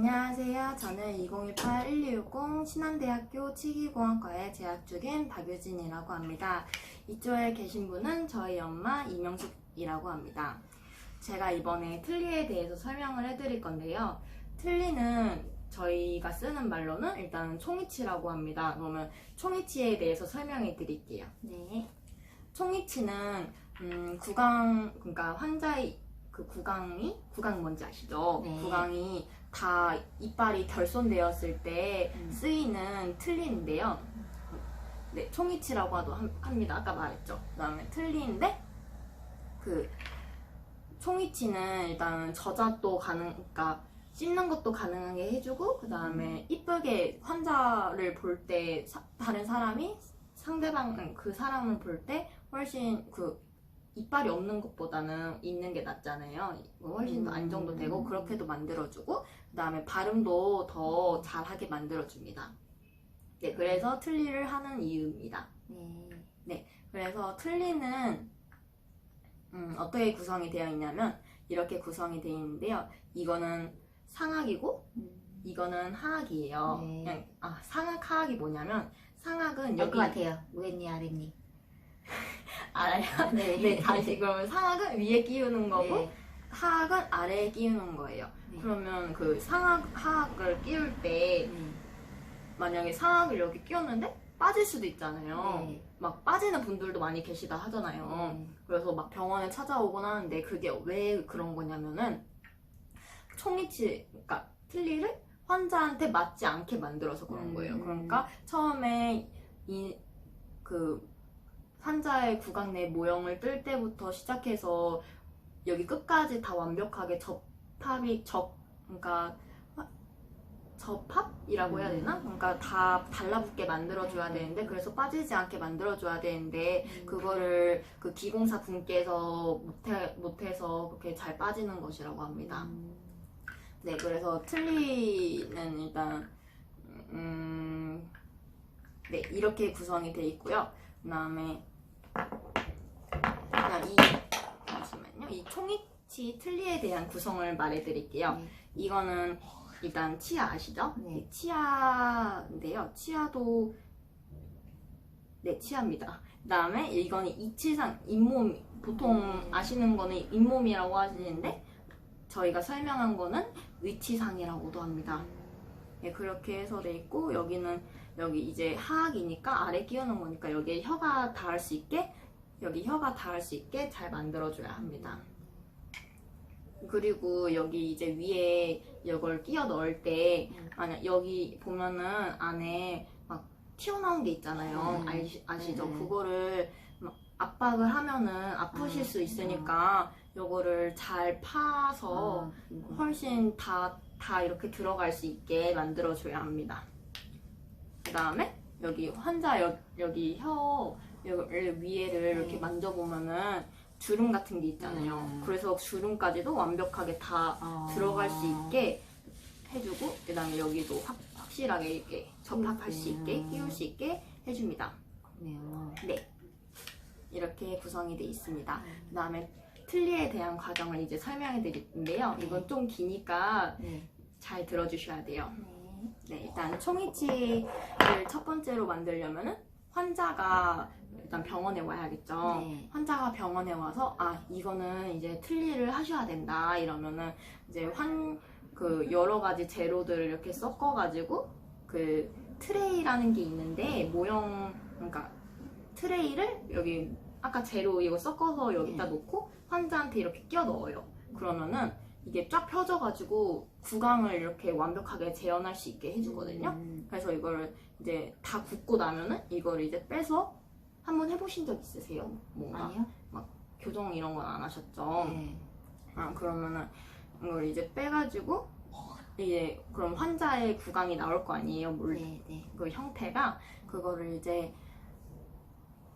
안녕하세요. 저는 2018-1260 신한대학교 치기공학과에 재학 중인 박유진이라고 합니다. 이쪽에 계신 분은 저희 엄마 이명숙이라고 합니다. 제가 이번에 틀니에 대해서 설명을 해드릴 건데요. 틀니는 저희가 쓰는 말로는 일단 총이치라고 합니다. 그러면 총이치에 대해서 설명해 드릴게요. 네. 총이치는 그러니까 환자의 그 구강 뭔지 아시죠? 네. 구강이 다 이빨이 결손되었을 때 쓰이는 틀니인데요. 네, 총이치라고 합니다. 아까 말했죠. 그 다음에 틀니인데 그 총이치는 일단 저잣도 그러니까 씹는 것도 가능하게 해주고, 그 다음에 이쁘게 환자를 볼 때 다른 사람이 상대방 그 사람을 볼 때 훨씬 그 이빨이 없는 것보다는 있는 게 낫잖아요. 훨씬 더 안정도 되고 그렇게도 만들어주고, 그 다음에 발음도 더 잘하게 만들어줍니다. 네, 그래서 틀니를 하는 이유입니다. 네, 그래서 틀니는 어떻게 구성이 되어 있냐면 이렇게 구성이 되어 있는데요. 이거는 상악이고 이거는 하악이에요. 네. 그냥 상악, 하악이 뭐냐면 상악은 알 여기 것 같아요. 왼니 아랫니. 알아요? 네. 네, 다시 그러면 상악은 위에 끼우는 거고 네. 하악은 아래에 끼우는 거예요. 네. 그러면 그 상악, 하악을 끼울 때 만약에 상악을 여기 끼웠는데 빠질 수도 있잖아요. 네. 막 빠지는 분들도 많이 계시다 하잖아요. 그래서 막 병원에 찾아오곤 하는데 그게 왜 그런 거냐면은 총이치, 그러니까 틀니를 환자한테 맞지 않게 만들어서 그런 거예요. 그러니까 처음에 그 환자의 구강 내 모형을 뜰 때부터 시작해서 여기 끝까지 다 완벽하게 그러니까 접합이라고 해야 되나? 그러니까 다 달라붙게 만들어줘야 되는데, 그래서 빠지지 않게 만들어줘야 되는데 그거를 그 기공사 분께서 못해서 그렇게 잘 빠지는 것이라고 합니다. 네, 그래서 틀니는 일단 네, 이렇게 구성이 되어 있고요. 그 다음에 잠시만요. 이 총이치 틀니에 대한 구성을 말해드릴게요. 이거는 일단 치아 아시죠? 네. 치아인데요. 치아도 네, 치아입니다. 그 다음에 이거는 이치상, 잇몸, 보통 아시는 거는 잇몸이라고 하시는데 저희가 설명한 거는 위치상이라고도 합니다. 네, 그렇게 해서 돼 있고, 여기는 여기 이제 하악이니까 아래 끼우는 거니까 여기에 혀가 닿을 수 있게, 여기 혀가 닿을 수 있게 잘 만들어줘야 합니다. 그리고 여기 이제 위에 이걸 끼워 넣을 때 만약 여기 보면은 안에 막 튀어나온 게 있잖아요. 아시죠? 그거를 막 압박을 하면은 아프실 수 있으니까 요거를 잘 파서 훨씬 다 이렇게 들어갈 수 있게 만들어줘야 합니다. 그 다음에 여기 환자 여기 혀 위에를 이렇게 만져보면은 주름 같은 게 있잖아요. 그래서 주름까지도 완벽하게 다 들어갈 수 있게 해주고, 그 다음에 여기도 확실하게 이렇게 접합할 수 있게, 끼울 수 있게 해줍니다. 네, 이렇게 구성이 되어 있습니다. 그 다음에 틀니에 대한 과정을 이제 설명해 드릴텐데요. 이건 좀 기니까 잘 들어주셔야 돼요. 네, 일단 총이치를 첫 번째로 만들려면은 환자가 일단 병원에 와야겠죠. 환자가 병원에 와서 이거는 이제 틀니를 하셔야 된다 이러면은 이제 그 여러 가지 재료들을 이렇게 섞어가지고 그 트레이라는 게 있는데 그러니까 트레이를 여기 아까 재료 이거 섞어서 여기다 놓고 환자한테 이렇게 끼워 넣어요. 그러면은 이게 쫙 펴져가지고 구강을 이렇게 완벽하게 재현할 수 있게 해주거든요. 그래서 이거를 이제 다 굽고 나면은 이걸 이제 빼서 한번 해보신 적 있으세요? 뭔가? 아니요. 막 교정 이런 건 안 하셨죠? 그러면은 이걸 이제 빼가지고 이제 그럼 환자의 구강이 나올 거 아니에요? 그 형태가 그거를 이제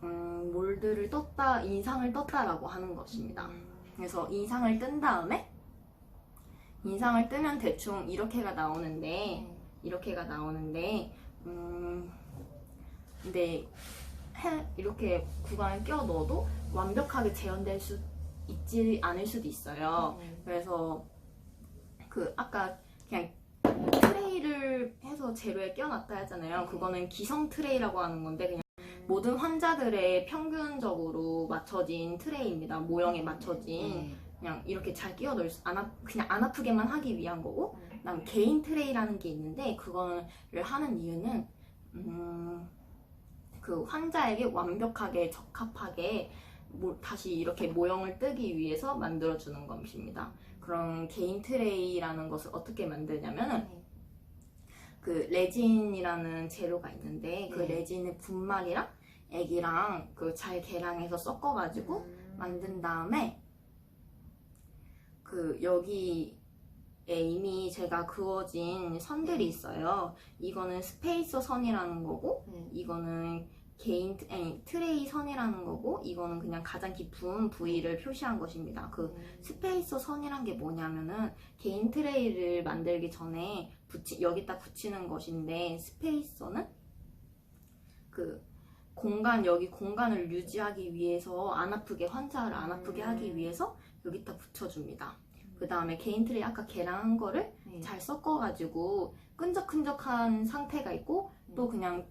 몰드를 떴다, 인상을 떴다라고 하는 것입니다. 그래서 인상을 뜬 다음에 인상을 뜨면 대충 이렇게가 나오는데 근데 이렇게 구강에 껴 넣어도 완벽하게 재현될 수 있지 않을 수도 있어요. 그래서 그 아까 그냥 트레이를 해서 재료에 끼워놨다 하잖아요. 그거는 기성 트레이라고 하는 건데 그냥 모든 환자들의 평균적으로 맞춰진 트레이입니다. 모형에 맞춰진 그냥 이렇게 잘 끼워 넣을 그냥 안 아프게만 하기 위한 거고, 그다음 개인 트레이라는 게 있는데 그거를 하는 이유는 그 환자에게 완벽하게 적합하게 다시 이렇게 모형을 뜨기 위해서 만들어주는 것입니다. 그런 개인 트레이라는 것을 어떻게 만드냐면은 그 레진이라는 재료가 있는데 그 레진의 분말이랑 액이랑 그 잘 계량해서 섞어가지고 만든 다음에 그 여기에 이미 제가 그어진 선들이 있어요. 이거는 스페이서 선이라는 거고 이거는 트레이 선이라는 거고 이거는 그냥 가장 깊은 부위를 표시한 것입니다. 그 스페이서 선이란 게 뭐냐면은 개인 트레이를 만들기 전에 여기다 붙이는 것인데, 스페이서는 그 여기 공간을 유지하기 위해서 환자를 안 아프게 하기 위해서 여기다 붙여줍니다. 그 다음에 개인 트레이 아까 계량한 거를 잘 섞어가지고 끈적끈적한 상태가 있고 또 그냥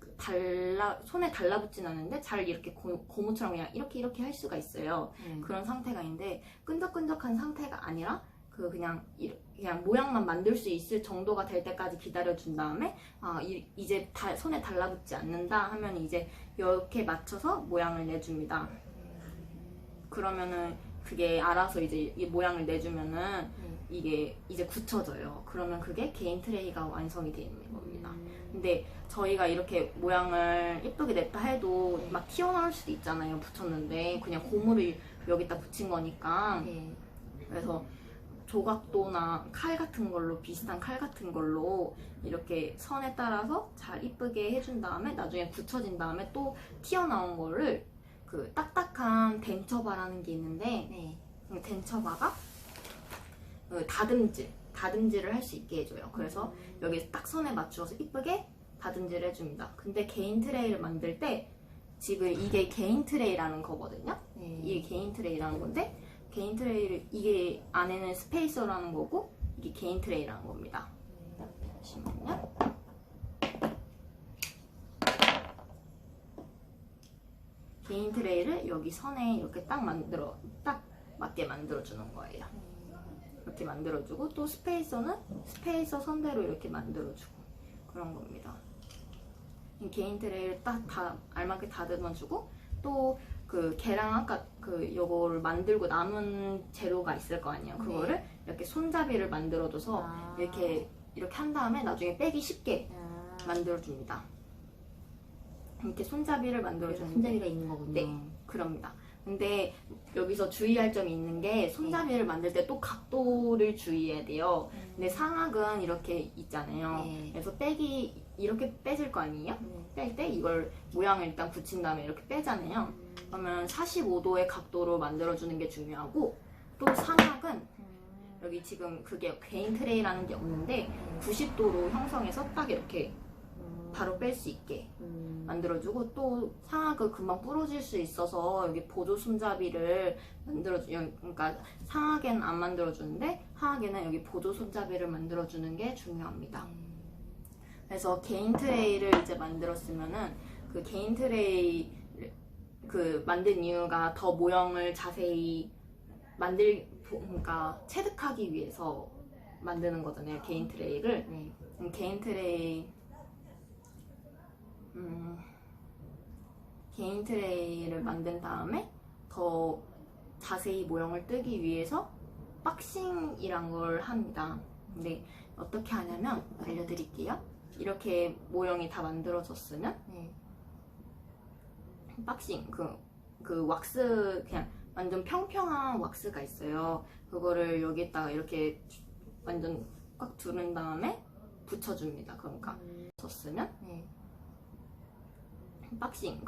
손에 달라붙진 않는데 잘 이렇게 고무처럼 그냥 이렇게 할 수가 있어요. 그런 상태가 있는데 끈적끈적한 상태가 아니라 그냥 모양만 만들 수 있을 정도가 될 때까지 기다려준 다음에 이제 손에 달라붙지 않는다 하면 이제 이렇게 맞춰서 모양을 내줍니다. 그러면은 그게 알아서 이제 이 모양을 내주면은 이게 이제 굳혀져요. 그러면 그게 개인 트레이가 완성이 되는 겁니다. 근데 저희가 이렇게 모양을 예쁘게 냈다 해도 막 튀어나올 수도 있잖아요. 붙였는데 그냥 고무를 여기다 붙인 거니까. 그래서 조각도나 칼 같은 걸로, 비슷한 칼 같은 걸로 이렇게 선에 따라서 잘 이쁘게 해준 다음에 나중에 굳혀진 다음에 또 튀어나온 거를 그 딱딱한 덴처바라는 게 있는데 덴처바가 그 다듬질을 할 수 있게 해줘요. 그래서 여기 딱 선에 맞추어서 이쁘게 다듬질을 해줍니다. 근데 개인 트레이를 만들 때 지금 이게 개인 트레이라는 거거든요. 이게 개인 트레이라는 건데 개인 트레이를 이게 안에는 스페이서라는 거고 이게 개인 트레이라는 겁니다. 잠시만요. 개인 트레이를 여기 선에 이렇게 딱 맞게 만들어주는 거예요. 이렇게 만들어주고 또 스페이서는 스페이서 선대로 이렇게 만들어주고 그런 겁니다. 개인 트레이를 딱 알맞게 다듬어주고 또 그 계량 아까 요거를 만들고 남은 재료가 있을 거 아니에요. 그거를 이렇게 손잡이를 만들어줘서 이렇게 한 다음에 나중에 빼기 쉽게 만들어줍니다. 이렇게 손잡이를 만들어주는데 손잡이가 있는 거군요. 네, 그럽니다. 근데 여기서 주의할 점이 있는 게 손잡이를 만들 때 또 각도를 주의해야 돼요. 근데 상악은 이렇게 있잖아요. 그래서 이렇게 빼질 거 아니에요? 뺄 때 이걸 모양을 일단 붙인 다음에 이렇게 빼잖아요. 그러면 45도의 각도로 만들어주는 게 중요하고 또 상악은 여기 지금 그게 개인 트레이라는 게 없는데 90도로 형성해서 딱 이렇게 바로 뺄 수 있게 만들어주고 또 상악을 금방 부러질 수 있어서 여기 보조 손잡이를 그러니까 상악에는 안 만들어주는데 하악에는 여기 보조 손잡이를 만들어주는 게 중요합니다. 그래서 개인 트레이를 이제 만들었으면은 그 개인 트레이 만든 이유가 더 모형을 자세히 그러니까 체득하기 위해서 만드는 거잖아요. 개인 트레이를. 개인 트레이를 만든 다음에 더 자세히 모형을 뜨기 위해서 박싱이란 걸 합니다. 근데 어떻게 하냐면 알려드릴게요. 이렇게 모형이 다 만들어졌으면 박싱 그 왁스 그냥 완전 평평한 왁스가 있어요. 그거를 여기다가 이렇게 완전 꽉 두른 다음에 붙여줍니다. 그러니까 졌으면 박싱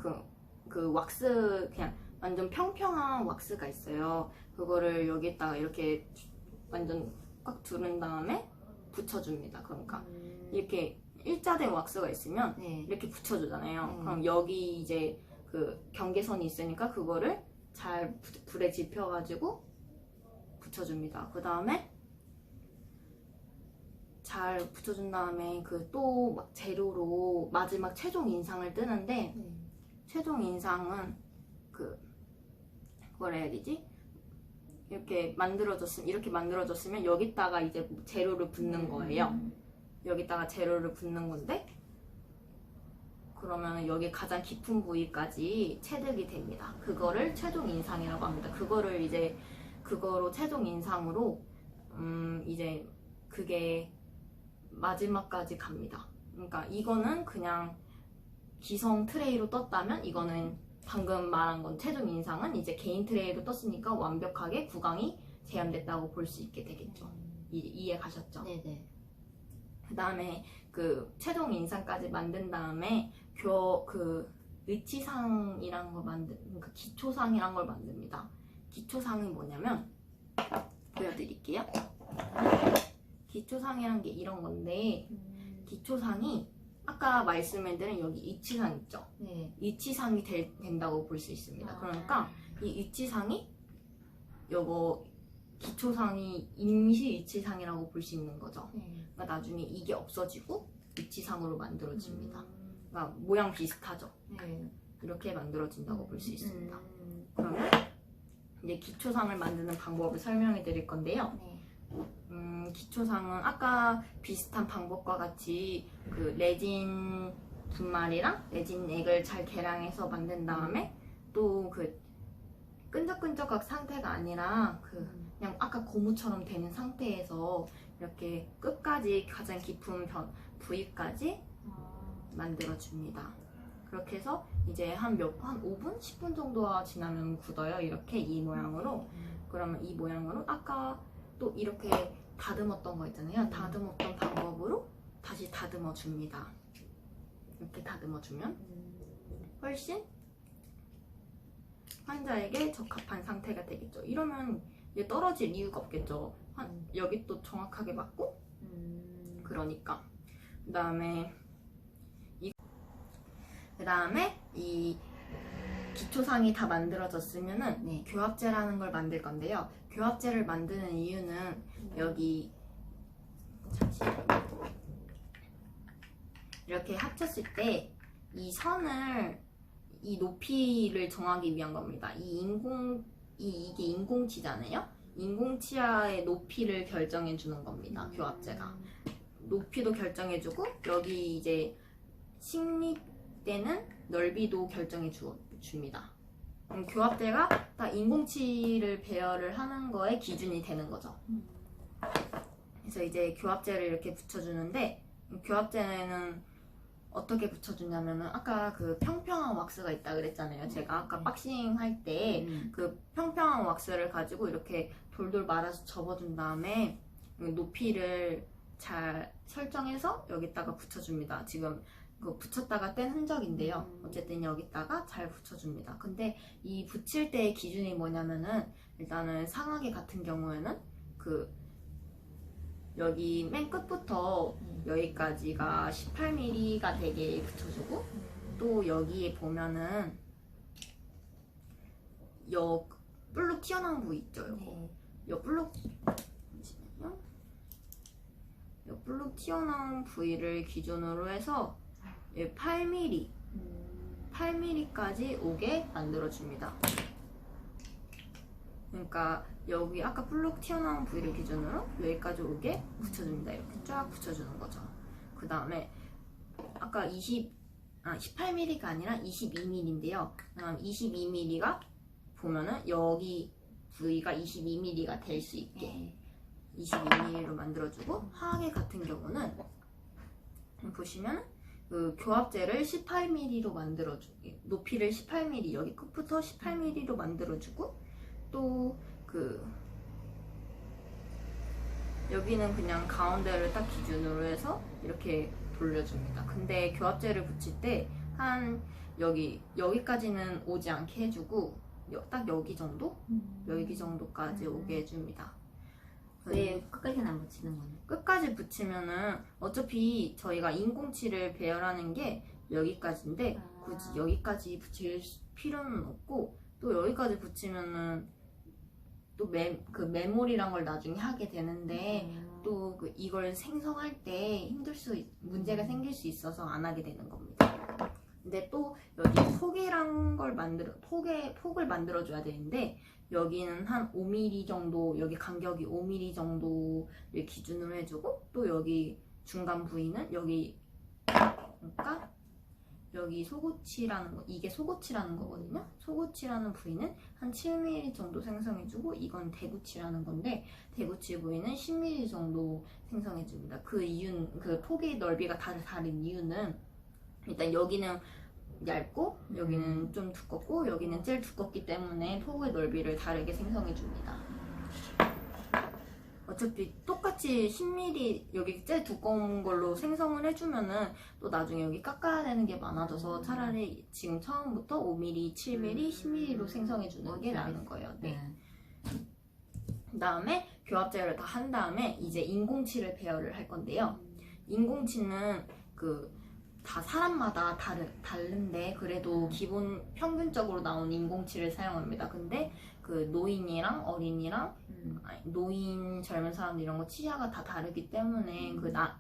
그 왁스 그냥 완전 평평한 왁스가 있어요. 그거를 여기다가 이렇게 완전 꽉 두른 다음에 붙여줍니다. 그러니까 이렇게 일자된 왁스가 있으면 이렇게 붙여주잖아요. 그럼 여기 이제 그 경계선이 있으니까 그거를 잘 불에 지펴가지고 붙여줍니다. 그 다음에 잘 붙여준 다음에 그 또 막 재료로 마지막 최종 인상을 뜨는데 네. 최종 인상은 뭐라 해야 되지? 이렇게 만들어졌으면 여기다가 이제 재료를 붓는 거예요. 여기다가 재료를 붓는 건데 그러면 여기 가장 깊은 부위까지 체득이 됩니다. 그거를 최종 인상이라고 합니다. 그거로 최종 인상으로 이제 그게 마지막까지 갑니다. 그러니까 이거는 그냥 기성 트레이로 떴다면 이거는 방금 말한 건 최종 인상은 이제 개인 트레이로 떴으니까 완벽하게 구강이 재현됐다고 볼 수 있게 되겠죠. 이해 가셨죠? 네네. 그 다음에 그 최종 인상까지 만든 다음에 의치상이란 걸 그러니까 기초상이란 걸 만듭니다. 기초상이 뭐냐면 보여드릴게요. 기초상이란 게 이런 건데 기초상이 아까 말씀해드린 여기 이치상 있죠? 네. 이치상이 된다고 볼 수 있습니다. 그러니까 이 이치상이 요거 기초상이 임시 이치상이라고 볼 수 있는 거죠. 네. 그러니까 나중에 이게 없어지고 이치상으로 만들어집니다. 그러니까 모양 비슷하죠? 네. 이렇게 만들어진다고 볼 수 있습니다. 그러면 이제 기초상을 만드는 방법을 설명해 드릴 건데요. 네. 기초상은 아까 비슷한 방법과 같이 그 레진 분말이랑 레진 액을 잘 계량해서 만든 다음에 또 그 끈적끈적한 상태가 아니라 그냥 아까 고무처럼 되는 상태에서 이렇게 끝까지 가장 깊은 부위까지 만들어줍니다. 그렇게 해서 이제 한 5분? 10분 정도가 지나면 굳어요. 이렇게 이 모양으로. 그러면 이 모양으로 아까 또 이렇게 다듬었던 거 있잖아요. 다듬었던 방법으로 다시 다듬어 줍니다. 이렇게 다듬어 주면 훨씬 환자에게 적합한 상태가 되겠죠. 이러면 이제 떨어질 이유가 없겠죠. 여기 또 정확하게 맞고 그러니까 그 다음에 이 기초상이 다 만들어졌으면은 네. 교합제라는 걸 만들 건데요. 교합제를 만드는 이유는 여기 잠시만요. 이렇게 합쳤을 때 이 선을 이 높이를 정하기 위한 겁니다. 이게 인공치잖아요. 인공치아의 높이를 결정해 주는 겁니다. 교합제가 높이도 결정해 주고 여기 이제 식립되는 넓이도 결정해 줍니다. 교합제가 다 인공치를 배열을 하는 거에 기준이 되는 거죠. 그래서 이제 교합제를 이렇게 붙여주는데 교합제는 어떻게 붙여주냐면은 아까 그 평평한 왁스가 있다 그랬잖아요. 제가 아까 박싱 할 때 그 평평한 왁스를 가지고 이렇게 돌돌 말아서 접어준 다음에 높이를 잘 설정해서 여기다가 붙여줍니다. 지금 그 붙였다가 뗀 흔적인데요. 어쨌든 여기다가 잘 붙여줍니다. 근데 이 붙일 때의 기준이 뭐냐면은 일단은 상하게 같은 경우에는 그 여기 맨 끝부터 여기까지가 18mm가 되게 붙여주고 또 여기에 보면은 볼록 튀어나온 부위 있죠. 요거 잠시만요. 요 볼록 튀어나온 부위를 기준으로 해서 8mm까지 오게 만들어줍니다. 그러니까 여기 아까 볼록 튀어나온 부위를 기준으로 여기까지 오게 붙여줍니다. 이렇게 쫙 붙여주는 거죠. 그 다음에 아까 18mm가 아니라 22mm인데요. 22mm가 보면은 여기 부위가 22mm가 될 수 있게 22mm로 만들어주고 하악의 같은 경우는 보시면 그 교합제를 18mm로 만들어주고 높이를 18mm 여기 끝부터 18mm로 만들어주고 또 여기는 그냥 가운데를 딱 기준으로 해서 이렇게 돌려줍니다. 근데 교합제를 붙일 때 한 여기까지는 오지 않게 해주고 딱 여기 정도까지 오게 해줍니다. 왜 끝까지는 안 붙이는 거는? 끝까지 붙이면은 어차피 저희가 인공치를 배열하는 게 여기까지인데 굳이 여기까지 붙일 필요는 없고 또 여기까지 붙이면은 또 메모리란 걸 나중에 하게 되는데 또 이걸 생성할 때 문제가 생길 수 있어서 안 하게 되는 겁니다. 근데 또 여기 폭이란 걸 폭을 만들어줘야 되는데 여기는 한 5mm 정도, 여기 간격이 5mm 정도를 기준으로 해주고 또 여기 중간 부위는 그러니까 여기 소고치라는 거, 이게 소고치라는 거거든요. 소고치라는 부위는 한 7mm 정도 생성해주고 이건 대구치라는 건데 대구치 부위는 10mm 정도 생성해줍니다. 그 이유는 그 폭의 넓이가 다른 이유는 일단 여기는 얇고 여기는 좀 두껍고 여기는 제일 두껍기 때문에 폭의 넓이를 다르게 생성해줍니다. 어차피 똑같이 10mm 여기 제일 두꺼운 걸로 생성을 해주면은 또 나중에 여기 깎아야 되는 게 많아져서 차라리 지금 처음부터 5mm, 7mm, 10mm로 생성해주는 게 나은 거예요. 네. 그 다음에 교합제를 다 한 다음에 이제 인공치를 배열을 할 건데요. 인공치는 다 사람마다 다른데 그래도 기본 평균적으로 나온 인공치를 사용합니다. 근데 노인이랑 어린이랑 노인 젊은 사람들 이런 거 치아가 다 다르기 때문에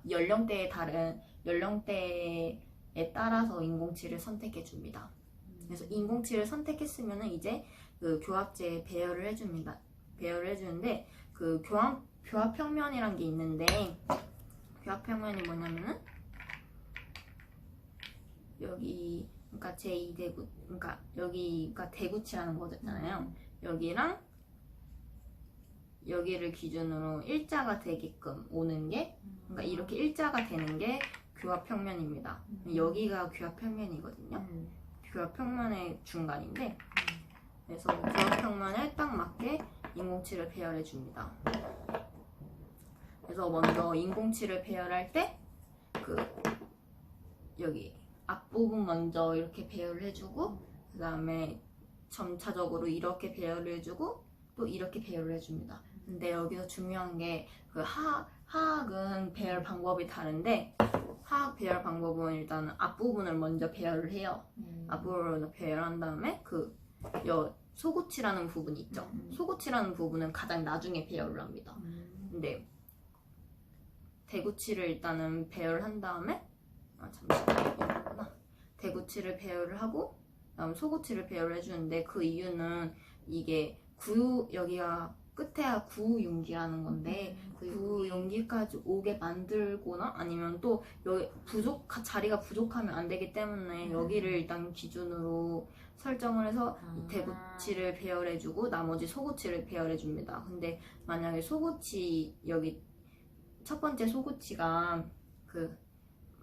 연령대에 따라서 인공치를 선택해 줍니다. 그래서 인공치를 선택했으면은 이제 교합제에 배열을 해줍니다. 배열을 해주는데 교합평면이란 게 있는데 교합평면이 뭐냐면은 여기 그러니까 제2대구 그러니까 여기가 대구치라는 거잖아요. 여기랑 여기를 기준으로 일자가 되게끔 오는 게 그러니까 이렇게 일자가 되는 게 교합평면입니다. 여기가 교합평면이거든요. 교합평면의 중간인데 그래서 교합평면에 딱 맞게 인공치를 배열해 줍니다. 그래서 먼저 인공치를 배열할 때 여기 앞부분 먼저 이렇게 배열을 해주고 그 다음에 점차적으로 이렇게 배열을 해주고 또 이렇게 배열을 해줍니다. 근데 여기서 중요한 게 화학은 배열 방법이 다른데 화학 배열 방법은 일단 앞부분을 먼저 배열을 해요. 앞부분을 배열한 다음에 소고치라는 부분이 있죠. 소고치라는 부분은 가장 나중에 배열을 합니다. 근데 대구치를 일단은 배열한 다음에 잠시만요. 대구치를 배열을 하고 그다음 소고치를 배열을 해주는데 그 이유는 이게 여기가 끝에야 구용기라는 건데 구용기까지 오게 만들거나 아니면 또 여기 자리가 부족하면 안 되기 때문에 여기를 일단 기준으로 설정을 해서 대구치를 배열해주고 나머지 소고치를 배열해줍니다. 근데 만약에 여기 첫 번째 소고치가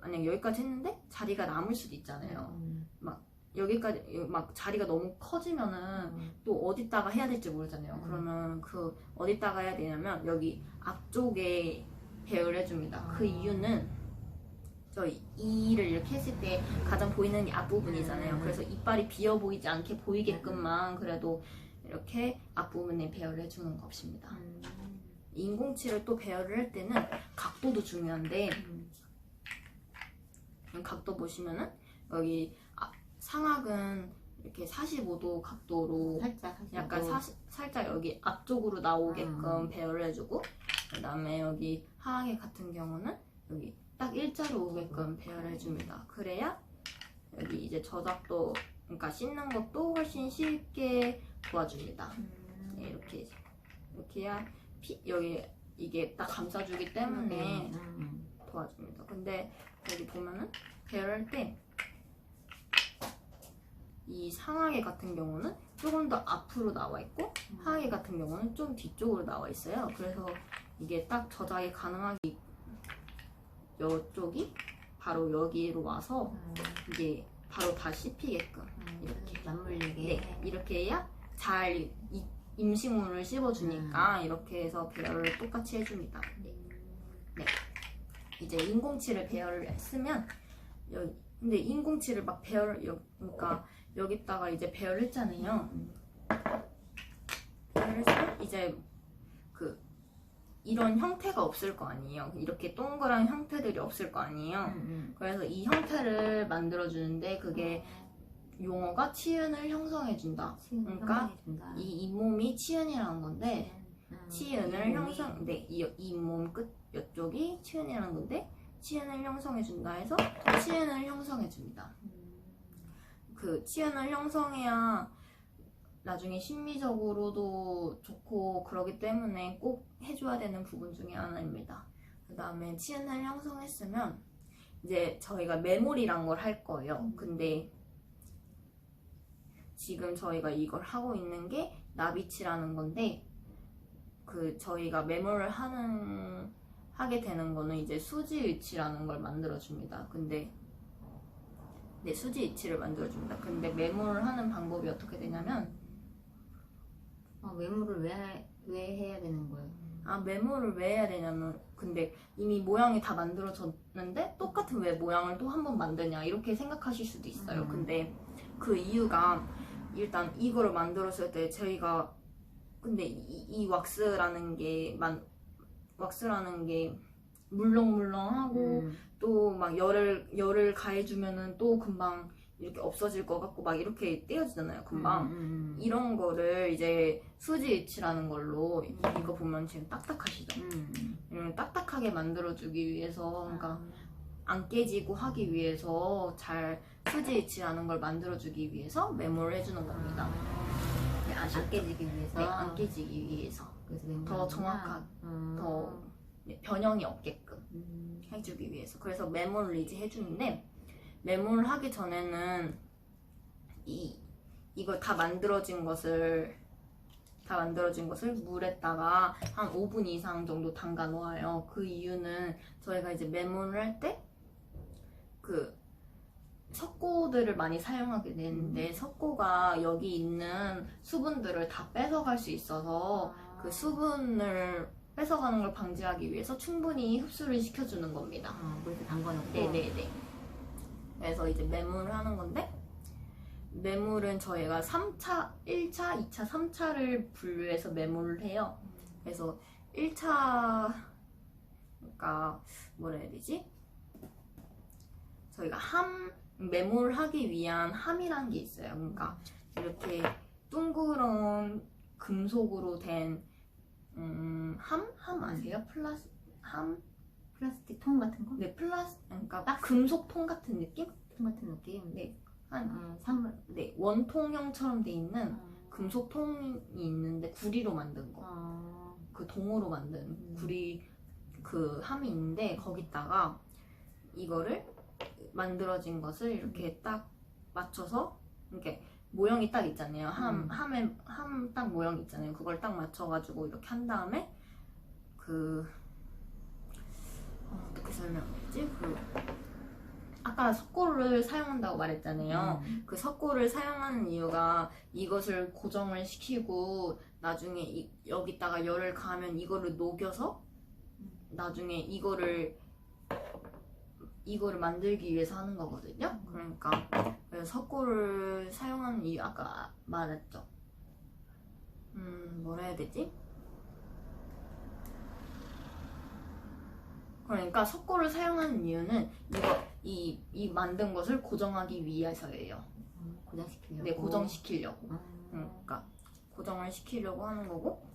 만약 여기까지 했는데 자리가 남을 수도 있잖아요. 여기까지 자리가 너무 커지면은 또 어디다가 해야 될지 모르잖아요. 그러면 어디다가 해야 되냐면 여기 앞쪽에 배열을 해줍니다. 그 이유는 이를 이렇게 했을 때 가장 보이는 게 앞부분이잖아요. 그래서 이빨이 비어 보이지 않게 보이게끔만 그래도 이렇게 앞부분에 배열을 해주는 것입니다. 인공치를 또 배열을 할 때는 각도도 중요한데 각도 보시면은 여기 상악은 이렇게 45도 각도로 약간 살짝 여기 앞쪽으로 나오게끔 배열을 해주고 그 다음에 여기 하악의 같은 경우는 여기 딱 일자로 오게끔 배열을 해줍니다. 그래야 여기 이제 저작도 그러니까 씻는 것도 훨씬 쉽게 도와줍니다. 네, 이렇게 해야 여기 이게 딱 감싸주기 때문에 도와줍니다. 근데 여기 보면은 배열할 때 이 상하계 같은 경우는 조금 더 앞으로 나와 있고 하하계 같은 경우는 좀 뒤쪽으로 나와 있어요. 그래서 이게 딱 저장이 가능하게 이쪽이 바로 여기로 와서 이게 바로 다 씹히게끔 이렇게 맞물리게 이렇게 해야 잘 임시물을 씹어주니까 이렇게 해서 배열을 똑같이 해줍니다. 네. 이제 인공치를 배열을 했으면 근데 인공치를 막 그러니까 여기다가 이제 배열을 했잖아요. 배열을 했으면 이제 이런 형태가 없을 거 아니에요. 이렇게 동그란 형태들이 없을 거 아니에요. 그래서 이 형태를 만들어주는데 그게 용어가 치은을 형성해준다. 그러니까 이 잇몸이 치은이라는 건데 치은을 형성, 네, 이 잇몸 끝 이쪽이 치은이라는 건데 치은을 형성해준다 해서 치은을 형성해줍니다. 그 치은을 형성해야 나중에 심미적으로도 좋고 그러기 때문에 꼭 해줘야 되는 부분 중에 하나입니다. 그 다음에 치은을 형성했으면 이제 저희가 메모리란 걸 할 거예요. 근데 지금 저희가 이걸 하고 있는 게 나비치라는 건데 그 저희가 메모를 하게 되는 거는 이제 수지위치라는 걸 만들어줍니다. 근데 네, 수지위치를 만들어줍니다. 근데 메모를 하는 방법이 어떻게 되냐면 메모를 왜 해야 되는 거예요? 메모를 왜 해야 되냐면 근데 이미 모양이 다 만들어졌는데 똑같은 왜 모양을 또 한 번 만드냐 이렇게 생각하실 수도 있어요. 근데 그 이유가 일단 이거를 만들었을 때 저희가 근데 이 왁스라는 게 물렁물렁하고 또 막 열을 가해주면은 또 금방 이렇게 없어질 것 같고 막 이렇게 떼어지잖아요 금방. 이런 거를 이제 수지위치라는 걸로 이거 보면 지금 딱딱하시죠? 이런 딱딱하게 만들어주기 위해서 그러니까 안 깨지고 하기 위해서 잘 수지위치라는 걸 만들어주기 위해서 메모를 해주는 겁니다. 네, 안 깨지기 위해서. 네, 안 깨지기 위해서 그래서 더 정확하게 더 변형이 없게끔 해주기 위해서. 그래서 메모를 이제 해주는데 메모를 하기 전에는 이걸 다 만들어진 것을 물에다가 한 5분 이상 정도 담가 놓아요. 그 이유는 저희가 이제 메모를 할 때 그 석고들을 많이 사용하게 되는데 석고가 여기 있는 수분들을 다 뺏어갈 수 있어서 그 수분을 뺏어가는 걸 방지하기 위해서 충분히 흡수를 시켜주는 겁니다. 물에 담가놓고. 네네네. 그래서 이제 매물을 하는 건데 매물은 저희가 3차, 1차, 2차, 3차를 분류해서 매물을 해요. 그래서 1차 그러니까 뭐라 해야 되지? 저희가 매몰 하기 위한 함이란 게 있어요. 그러니까 이렇게 둥그런 금속으로 된 함 아세요? 플라스틱 통 같은 거? 네, 그러니까 딱 금속 통 같은 느낌? 통 같은 느낌? 네, 산물. 네, 원통형처럼 돼 있는 금속 통이 있는데 구리로 만든 거. 그 동으로 만든 구리 그 함이 있는데 거기다가 이거를 만들어진 것을 이렇게 딱 맞춰서 이렇게 모형이 딱 있잖아요. 함 딱 모형 있잖아요. 그걸 딱 맞춰가지고 이렇게 한 다음에 어떻게 설명했지? 아까 석고를 사용한다고 말했잖아요. 그 석고를 사용하는 이유가 이것을 고정을 시키고 나중에 여기다가 열을 가하면 이거를 녹여서 나중에 이거를 만들기 위해서 하는 거거든요. 그러니까 그래서 석고를 사용하는 이유 아까 말했죠. 뭐라 해야 되지? 그러니까 석고를 사용하는 이유는 이 만든 것을 고정하기 위해서예요. 고정시키려고. 네, 고정시키려고. 그러니까 고정을 시키려고 하는 거고.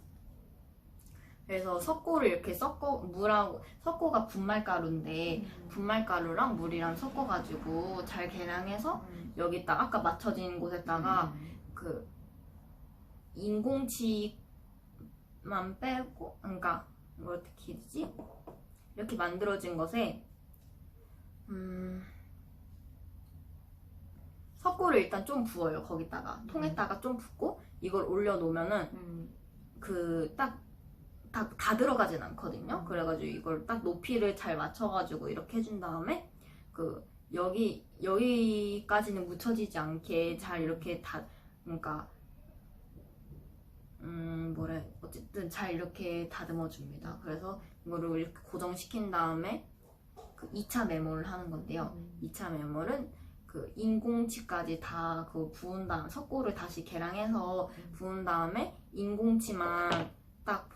그래서 석고를 이렇게 석고가 분말가루인데 분말가루랑 물이랑 섞어가지고 잘 계량해서 여기다 아까 맞춰진 곳에다가 그 인공치만 빼고 그러니까 뭐 어떻게 되지? 이렇게 만들어진 것에 석고를 일단 좀 부어요. 거기다가 통에다가 좀 붓고 이걸 올려놓으면은 그 다 들어가진 않거든요. 그래가지고 이걸 딱 높이를 잘 맞춰가지고 이렇게 해준 다음에 여기까지는 묻혀지지 않게 잘 이렇게 그러니까 어쨌든 잘 이렇게 다듬어 줍니다. 그래서 이거를 이렇게 고정시킨 다음에 그 2차 매몰을 하는 건데요. 2차 매몰은 그 인공치까지 다 그 부은 다음 석고를 다시 계량해서 부은 다음에 인공치만 딱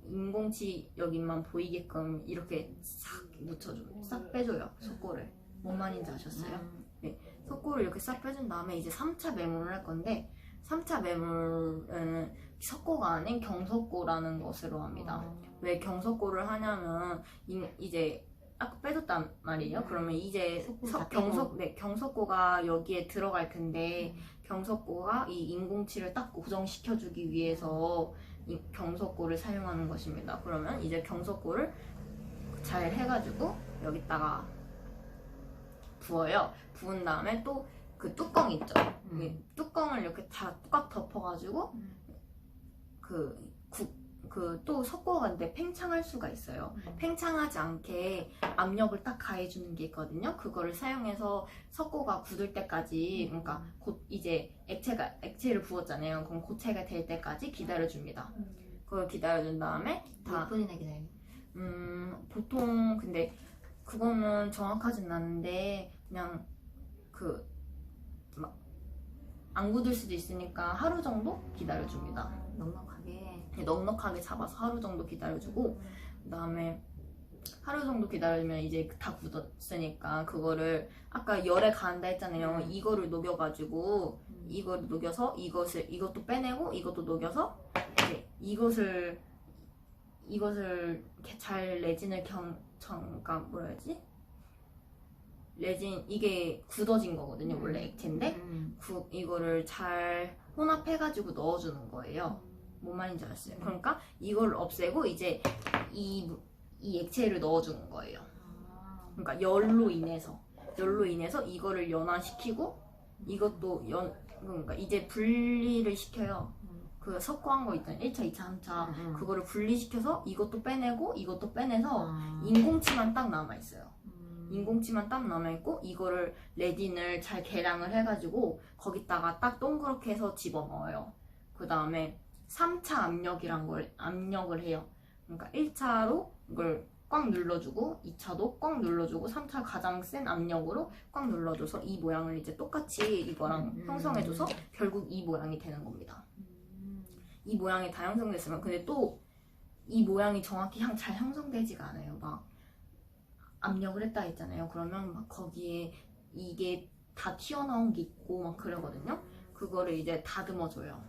인공치 여기만 보이게끔 이렇게 싹 묻혀줘요. 싹 빼줘요. 석고를. 뭔 말인지 아셨어요? 네. 석고를 이렇게 싹 빼준 다음에 이제 3차 매몰을 할 건데 3차 매몰은 석고가 아닌 경석고라는 것으로 합니다. 왜 경석고를 하냐면 이제 아까 빼줬단 말이에요. 그러면 이제 경석고가 여기에 들어갈 텐데 경석고가 이 인공치를 딱 고정시켜주기 위해서 이 경석고를 사용하는 것입니다. 그러면 이제 경석고를 잘 해가지고 여기다가 부어요. 부은 다음에 또 그 뚜껑 있죠. 이 뚜껑을 이렇게 다 꽉 덮어가지고 또 석고가 근데 팽창할 수가 있어요. 팽창하지 않게 압력을 딱 가해주는 게 있거든요. 그거를 사용해서 석고가 굳을 때까지, 그러니까 곧 이제 액체를 부었잖아요. 그럼 고체가 될 때까지 기다려줍니다. 그걸 기다려준 다음에 몇 분이나 기다려요? 보통 근데 그거는 정확하진 않은데 그냥 안 굳을 수도 있으니까 하루 정도 기다려줍니다. 넉넉하게 잡아서 하루 정도 기다려주고 그 다음에 하루 정도 기다리면 이제 다 굳었으니까 그거를 아까 열에 가한다 했잖아요. 이거를 녹여가지고 이거를 녹여서 이것도 빼내고 이것도 녹여서 이제 이것을 이렇게 잘 레진을 그러니까 뭐라 해야지? 레진 이게 굳어진 거거든요. 원래 액체인데 이거를 잘 혼합해가지고 넣어주는 거예요. 뭔 말인지 알았어요. 그러니까 이걸 없애고 이제 이 액체를 넣어주는 거예요. 그러니까 열로 인해서 이거를 연화시키고 이것도 그러니까 이제 분리를 시켜요. 그 석고한 거 있잖아요. 1차, 2차, 3차 그거를 분리시켜서 이것도 빼내고 이것도 빼내서 인공치만 딱 남아있어요. 인공치만 딱 남아있고 이거를 레진을 잘 계량을 해가지고 거기다가 딱 동그랗게 해서 집어넣어요. 그 다음에 3차 압력을 해요. 그러니까 1차로 이걸 꽉 눌러주고 2차도 꽉 눌러주고 3차 가장 센 압력으로 꽉 눌러줘서 이 모양을 이제 똑같이 이거랑 형성해줘서 결국 이 모양이 되는 겁니다. 이 모양이 다 형성됐으면 근데 또 이 모양이 정확히 잘 형성되지가 않아요. 막 압력을 했다 했잖아요. 그러면 막 거기에 이게 다 튀어나온 게 있고 막 그러거든요. 그거를 이제 다듬어줘요.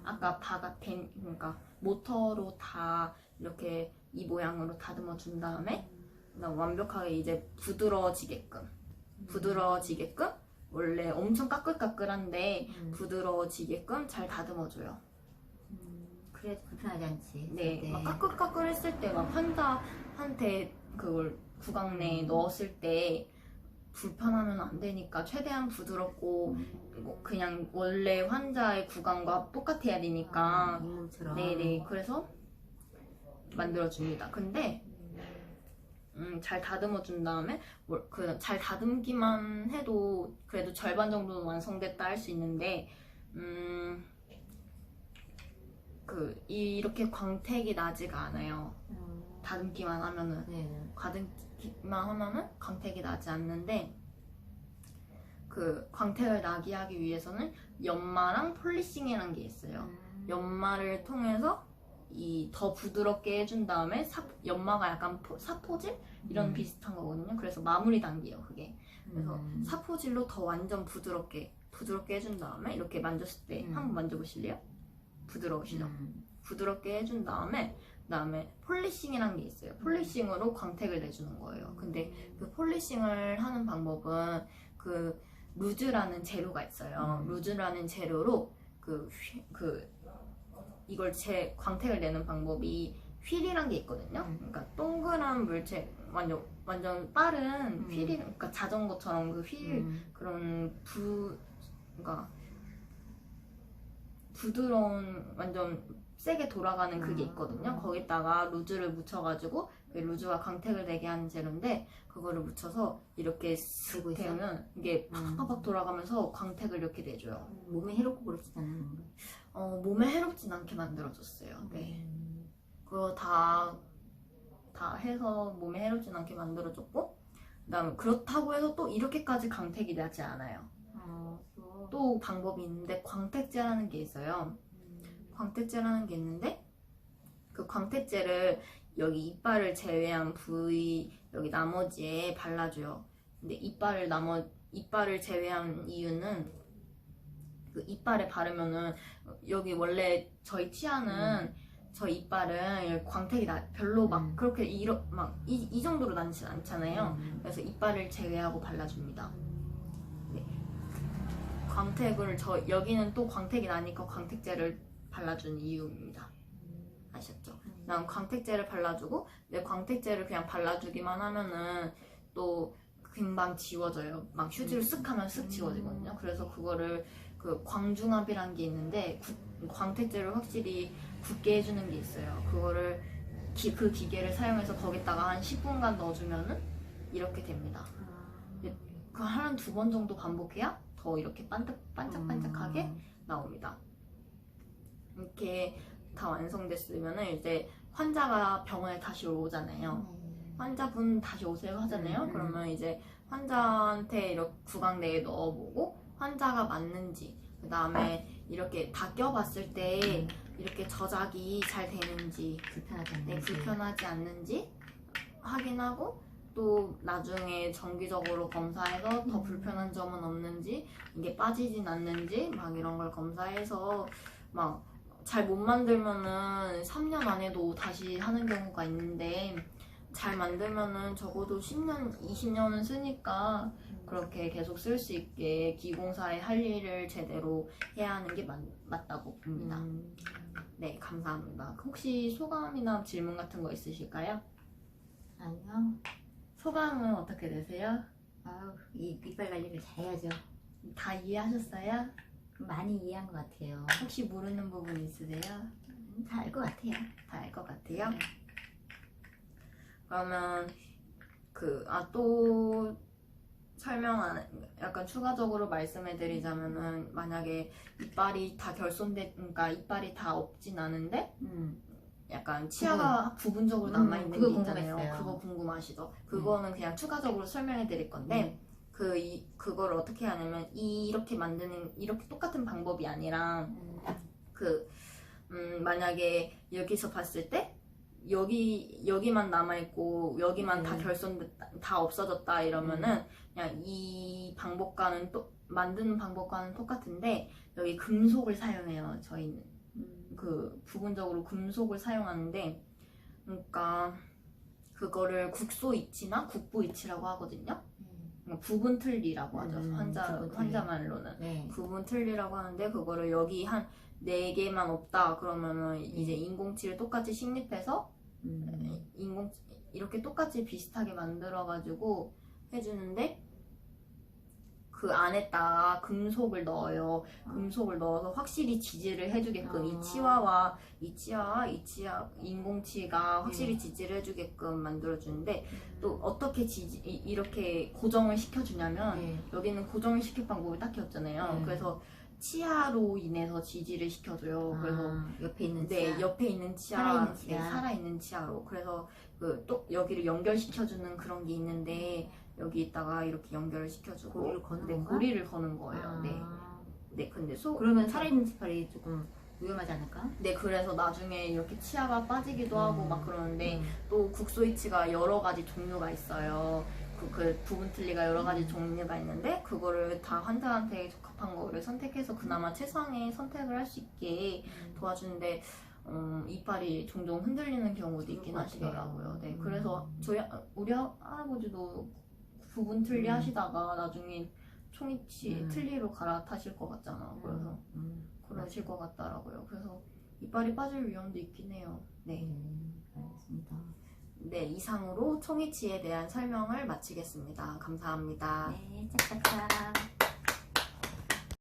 아까 그러니까 모터로 다 이렇게 이 모양으로 다듬어 준 다음에 완벽하게 이제 부드러워지게끔 원래 엄청 까끌까끌한데 부드러워지게끔 잘 다듬어줘요. 그래 불편하지 않지. 네, 막 까끌까끌했을 때 막 환자한테 그걸 구강 내에 넣었을 때 불편하면 안 되니까 최대한 부드럽고 그냥 원래 환자의 구강과 똑같아야 되니까 인공처럼. 네네 그래서 만들어줍니다. 근데 잘 다듬어 준 다음에 잘 다듬기만 해도 그래도 절반 정도는 완성됐다 할 수 있는데 이렇게 광택이 나지가 않아요. 다듬기만 하면은 광택이 나지 않는데 그 광택을 나게 하기 위해서는 연마랑 폴리싱이라는 게 있어요. 연마를 통해서 더 부드럽게 해준 다음에 연마가 약간 사포질 이런 비슷한 거거든요. 그래서 마무리 단계예요, 그게. 그래서 사포질로 더 완전 부드럽게 해준 다음에 이렇게 만졌을 때 한번 만져보실래요? 부드러우시죠? 부드럽게 해준 다음에 그다음에 폴리싱이라는 게 있어요. 폴리싱으로 광택을 내주는 거예요. 근데 그 폴리싱을 하는 방법은 그 루즈라는 재료가 있어요. 루즈라는 재료로 이걸 광택을 내는 방법이 휠이란 게 있거든요. 그러니까 동그란 물체 완전 빠른 휠이 그러니까 자전거처럼 그 휠 그런 그러니까 부드러운 완전 세게 돌아가는 그게 있거든요. 거기다가 루즈를 묻혀가지고 루즈가 광택을 내게 하는 재료인데 그거를 묻혀서 이렇게 슥 되면 이게 팍팍팍 돌아가면서 광택을 이렇게 내줘요. 몸에 해롭고 그렇진 않은 건가요? 몸에 해롭진 않게 만들어줬어요. 네. 그거 다 해서 몸에 해롭진 않게 만들어줬고 그다음에 그렇다고 해서 또 이렇게까지 광택이 나지 않아요. 또 방법이 있는데 광택제라는 게 있어요. 광택제라는 게 있는데 그 광택제를 여기 이빨을 제외한 부위 여기 나머지에 발라줘요. 근데 이빨을 이빨을 제외한 이유는 그 이빨에 바르면은 여기 원래 저희 치아는 저 이빨은 광택이 별로 막 그렇게 이 정도로 나지 않잖아요. 그래서 이빨을 제외하고 발라줍니다. 네. 광택을 여기는 또 광택이 나니까 광택제를 발라준 이유입니다. 아셨죠? 난 광택제를 발라주고 내 광택제를 그냥 발라주기만 하면은 또 금방 지워져요. 막 휴지로 쓱 하면 쓱 지워지거든요. 그래서 그거를 그 광중압이라는 게 있는데 광택제를 확실히 굳게 해주는 게 있어요. 그거를 그 기계를 사용해서 거기다가 한 10분간 넣어주면은 이렇게 됩니다. 그 한 2번 정도 반복해야 더 이렇게 반짝반짝하게 나옵니다. 이렇게 다 완성됐으면은 이제 환자가 병원에 다시 오잖아요. 환자분 다시 오세요 하잖아요. 그러면 이제 환자한테 이렇게 구강내에 넣어보고 환자가 맞는지, 그 다음에 이렇게 다 껴봤을 때 이렇게 저작이 잘 되는지, 불편하지 않는지 확인하고, 또 나중에 정기적으로 검사해서 더 불편한 점은 없는지, 이게 빠지진 않는지 막 이런 걸 검사해서 막 잘 못 만들면은 3년 안에도 다시 하는 경우가 있는데, 잘 만들면은 적어도 10년, 20년은 쓰니까 그렇게 계속 쓸 수 있게 기공사의 할 일을 제대로 해야 하는 게 맞다고 봅니다. 네, 감사합니다. 혹시 소감이나 질문 같은 거 있으실까요? 아니요. 소감은 어떻게 되세요? 아유, 이빨 관리를 잘해야죠. 다 이해하셨어요? 많이 이해한 것 같아요. 혹시 모르는 부분 있으세요? 다 알 것 같아요. 다 알 것 같아요? 그러면 또 약간 추가적으로 말씀해드리자면은, 만약에 이빨이 다 그러니까 이빨이 다 없진 않은데 약간 치아가 부분적으로 남아있는 게 있잖아요. 궁금했어요. 그거 궁금하시죠? 그거는 그냥 추가적으로 설명해드릴 건데, 그걸 어떻게 하냐면, 이렇게 똑같은 방법이 아니라, 만약에 여기서 봤을 때, 여기만 남아있고, 여기만 다 없어졌다 이러면은, 그냥 이 방법과는 만드는 방법과는 똑같은데, 여기 금속을 사용해요, 저희는. 부분적으로 금속을 사용하는데, 그러니까, 그거를 국소이치나 국부이치라고 하거든요. 부분 틀리라고 하죠. 환자 말로는. 네. 부분 틀리라고 하는데, 그거를 여기 한 4개만 없다 그러면은 이제 인공치를 똑같이 식립해서 이렇게 똑같이 비슷하게 만들어가지고 해주는데, 그 안에다가 금속을 넣어요. 금속을 넣어서 확실히 지지를 해주게끔, 이 치아와 인공치가 확실히 지지를 해주게끔 만들어주는데, 또 어떻게 이렇게 고정을 시켜주냐면, 여기는 고정을 시킬 방법이 딱히 없잖아요. 그래서 치아로 인해서 지지를 시켜줘요. 그래서 옆에 있는 치아. 옆에 있는 치아, 살아있는 치아로. 그래서 또 여기를 연결시켜주는 그런 게 있는데, 여기다가 이렇게 연결을 시켜주고 고리를 거는 건가? 고리를 거는 거예요. 네. 근데 그러면 살아있는 치발이 조금 위험하지 않을까? 네, 그래서 나중에 이렇게 치아가 빠지기도 하고 막 그러는데, 또 국소이치가 여러 가지 종류가 있어요. 그 부분 틀리가 여러 가지 종류가 있는데, 그거를 다 환자한테 적합한 거를 선택해서 그나마 최상의 선택을 할 수 있게 도와주는데, 이빨이 종종 흔들리는 경우도 있긴 하시더라고요. 네, 그래서 우리 할아버지도 부분 틀리 하시다가 나중에 총이치 틀리로 갈아타실 것 같잖아. 그래서 그러실 것 같더라고요. 그래서 이빨이 빠질 위험도 있긴 해요. 네. 알겠습니다. 네, 이상으로 총이치에 대한 설명을 마치겠습니다. 감사합니다. 네, 짝짝짝.